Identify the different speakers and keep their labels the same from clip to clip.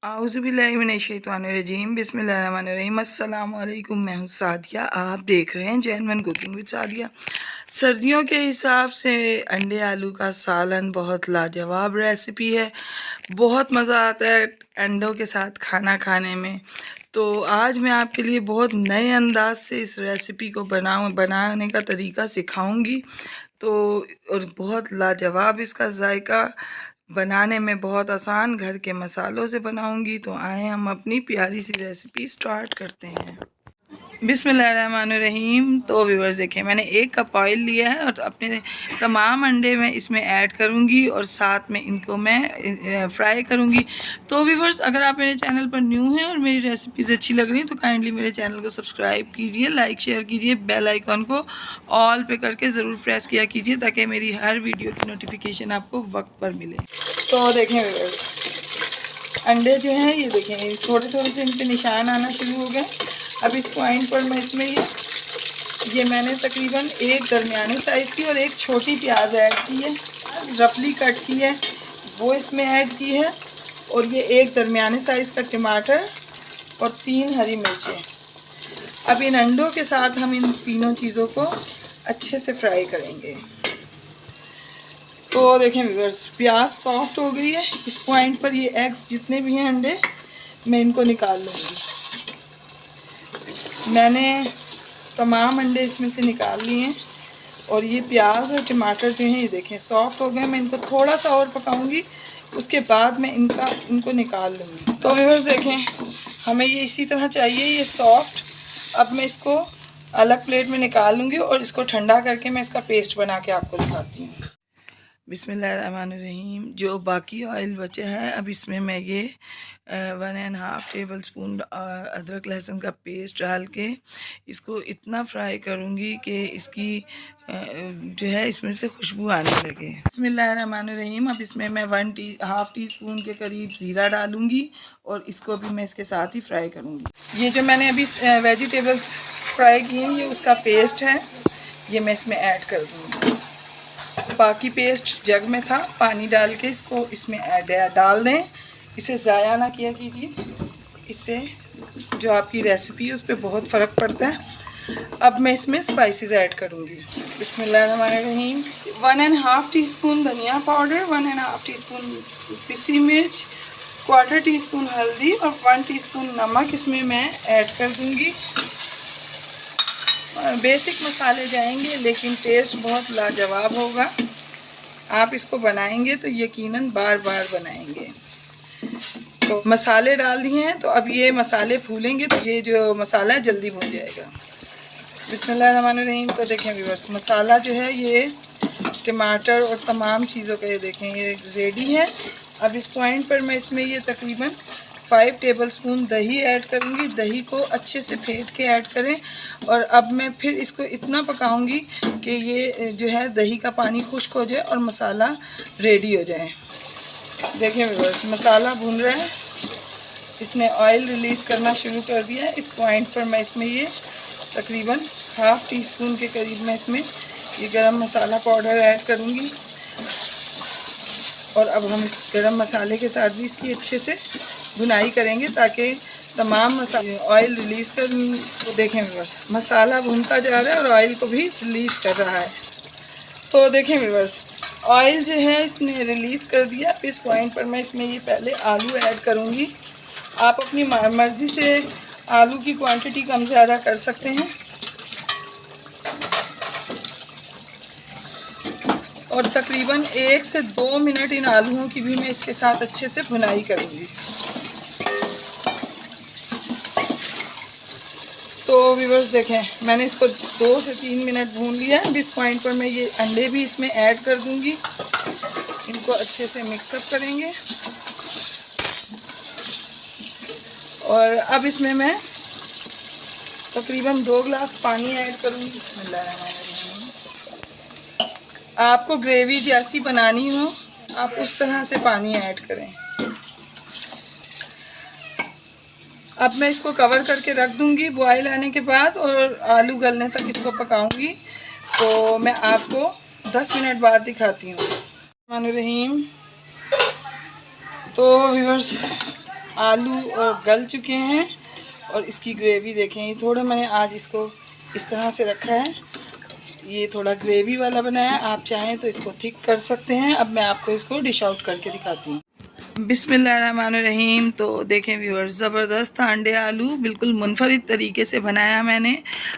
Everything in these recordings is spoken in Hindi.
Speaker 1: आउज़ुबिल्लाहिमिनश्शैतानिर्रजीम बिस्मिल्लाहिर्रहमानिर्रहीम अस्सलाम वालेकुम। मैं हूँ सादिया, आप देख रहे हैं जेन्युइन कुकिंग विद सादिया। सर्दियों के हिसाब से अंडे आलू का सालन बहुत लाजवाब रेसिपी है। बहुत मज़ा आता है अंडों के साथ खाना खाने में। तो आज मैं आपके लिए बहुत नए अंदाज से इस रेसिपी को बनाने का तरीका सिखाऊंगी। तो और बहुत लाजवाब इसका जायका, बनाने में बहुत आसान, घर के मसालों से बनाऊंगी। तो आए हम अपनी प्यारी सी रेसिपी स्टार्ट करते हैं। बिस्मिल्लाहिर्रहमानिर्रहीम। तो व्यूअर्स देखें, मैंने 1 कप ऑयल लिया है और अपने तमाम अंडे मैं इसमें ऐड करूंगी और साथ में इनको मैं फ्राई करूंगी। तो व्यूअर्स, अगर आप मेरे चैनल पर न्यू हैं और मेरी रेसिपीज़ अच्छी लग रही हैं तो काइंडली मेरे चैनल को सब्सक्राइब कीजिए, लाइक शेयर कीजिए, बेल आइकॉन को ऑल पे करके ज़रूर प्रेस किया कीजिए ताकि मेरी हर वीडियो की नोटिफिकेशन आपको वक्त पर मिले। तो देखें व्यूअर्स, अंडे जो हैं ये देखें थोड़े थोड़े से इन पर निशान आना शुरू हो गए। अब इस पॉइंट पर मैं इसमें ये मैंने तकरीबन एक दरमियाने साइज़ की और एक छोटी प्याज ऐड की है, रफली कट की है, वो इसमें ऐड की है। और ये एक दरमियाने साइज़ का टमाटर और 3 हरी मिर्चें। अब इन अंडों के साथ हम इन तीनों चीज़ों को अच्छे से फ्राई करेंगे। तो देखें व्यूअर्स, प्याज सॉफ्ट हो गई है। इस पॉइंट पर ये एग्स जितने भी हैं अंडे, मैं इनको निकाल लूँगी। मैंने तमाम अंडे इसमें से निकाल लिए हैं और ये प्याज और टमाटर जो हैं ये देखें सॉफ्ट हो गए। मैं इनको थोड़ा सा और पकाऊंगी, उसके बाद मैं इनको निकाल लूँगी। तो व्यूअर्स देखें, हमें ये इसी तरह चाहिए, ये सॉफ्ट। अब मैं इसको अलग प्लेट में निकाल लूँगी और इसको ठंडा करके मैं इसका पेस्ट बना के आपको दिखाती हूँ। बिस्मिल्लाहिर्रहमानिर्रहीम। जो बाकी ऑयल बचा है, अब इसमें मैं ये 1.5 टेबल स्पून अदरक लहसुन का पेस्ट डाल के इसको इतना फ्राई करूँगी कि इसकी जो है इसमें से खुशबू आने लगे। बिस्मिल्लाहिर्रहमानिर्रहीम। अब इसमें मैं 1.5 टीस्पून के करीब ज़ीरा डालूँगी और इसको भी मैं इसके साथ ही फ्राई करूँगी। ये जो मैंने अभी वेजिटेबल्स फ्राई किए हैं ये उसका पेस्ट है, ये मैं इसमें ऐड कर दूँगी। बाकी पेस्ट जग में था, पानी डाल के इसको इसमें डाल दें। इसे ज़ाया ना किया कीजिए, इससे जो आपकी रेसिपी है उस पर बहुत फ़र्क पड़ता है। अब मैं इसमें स्पाइसेस ऐड करूँगी। बिस्मिल्लाहिर्रहमानिर्रहीम। 1.5 टीस्पून धनिया पाउडर, 1.5 टीस्पून पिसी मिर्च, 1/4 टीस्पून हल्दी और 1 टीस्पून नमक इसमें मैं ऐड कर दूँगी। बेसिक मसाले जाएंगे लेकिन टेस्ट बहुत लाजवाब होगा। आप इसको बनाएंगे तो यकीनन बार बार बनाएंगे। तो मसाले डाल दिए हैं, तो अब ये मसाले फूलेंगे तो ये जो मसाला है जल्दी भून जाएगा। बिस्मिल्लाहिर्रहमानिर्रहीम। तो देखें व्यूअर्स, मसाला जो है ये टमाटर और तमाम चीज़ों का ये देखें ये रेडी है। अब इस पॉइंट पर मैं इसमें ये तकरीबन 5 टेबलस्पून दही ऐड करूँगी। दही को अच्छे से फेंट के ऐड करें और अब मैं फिर इसको इतना पकाऊंगी कि ये जो है दही का पानी खुश्क हो जाए और मसाला रेडी हो जाए। देखिए व्यूअर्स, मसाला भून रहा है, इसने ऑयल रिलीज़ करना शुरू कर दिया है। इस पॉइंट पर मैं इसमें ये तकरीबन 1/2 टीस्पून के करीब मैं इसमें ये गरम मसाला पाउडर ऐड करूँगी। और अब हम इस गरम मसाले के साथ भी इसकी अच्छे से भुनाई करेंगे ताकि तमाम मसाले ऑयल रिलीज़ कर। तो देखें व्यूअर्स, मसाला भुनता जा रहा है और ऑयल को भी रिलीज़ कर रहा है। तो देखें व्यूअर्स, ऑयल जो है इसने रिलीज़ कर दिया। इस पॉइंट पर मैं इसमें ये पहले आलू ऐड करूँगी। आप अपनी मर्ज़ी से आलू की क्वांटिटी कम ज़्यादा कर सकते हैं। और तकरीबन 1 से 2 मिनट इन आलूओं की भी मैं इसके साथ अच्छे से भुनाई करूँगी। तो व्यूअर्स देखें, मैंने इसको 2 से 3 मिनट भून लिया है। इस पॉइंट पर मैं ये अंडे भी इसमें ऐड कर दूँगी, इनको अच्छे से मिक्सअप करेंगे। और अब इसमें मैं तकरीबन 2 गिलास पानी ऐड करूँगी। बिस्मिल्लाहिर्रहमानिर्रहीम। आपको ग्रेवी जैसी बनानी हो आप उस तरह से पानी ऐड करें। अब मैं इसको कवर करके रख दूंगी बॉयल आने के बाद और आलू गलने तक इसको पकाऊंगी। तो मैं आपको 10 मिनट बाद दिखाती हूँ। रहीम। तो व्यूअर्स आलू गल चुके हैं और इसकी ग्रेवी देखें। ये थोड़ा मैंने आज इसको इस तरह से रखा है, ये थोड़ा ग्रेवी वाला बनाया है। आप चाहें तो इसको थिक कर सकते हैं। अब मैं आपको इसको डिश आउट करके दिखाती हूँ। बिस्मिल्लाहिर्रहमानिर्रहीम। तो देखें व्यूअर्स, ज़बरदस्त अंडे आलू बिल्कुल मुनफरिद तरीके से बनाया मैंने।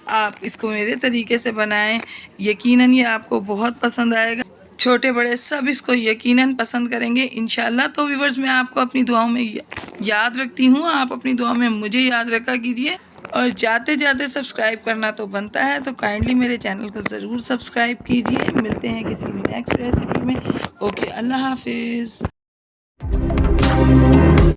Speaker 1: आप इसको मेरे तरीके से बनाएं, यकीनन ये आपको बहुत पसंद आएगा। छोटे बड़े सब इसको यकीनन पसंद करेंगे इंशाल्लाह। तो व्यूअर्स, मैं आपको अपनी दुआओं में याद रखती हूँ, आप अपनी दुआओं में मुझे याद रखा कीजिए। और जाते जाते सब्सक्राइब करना तो बनता है, तो काइंडली मेरे चैनल को ज़रूर सब्सक्राइब कीजिए। मिलते हैं किसी नेक्स्ट रेसिपी में। ओके, अल्लाह हाफिज़।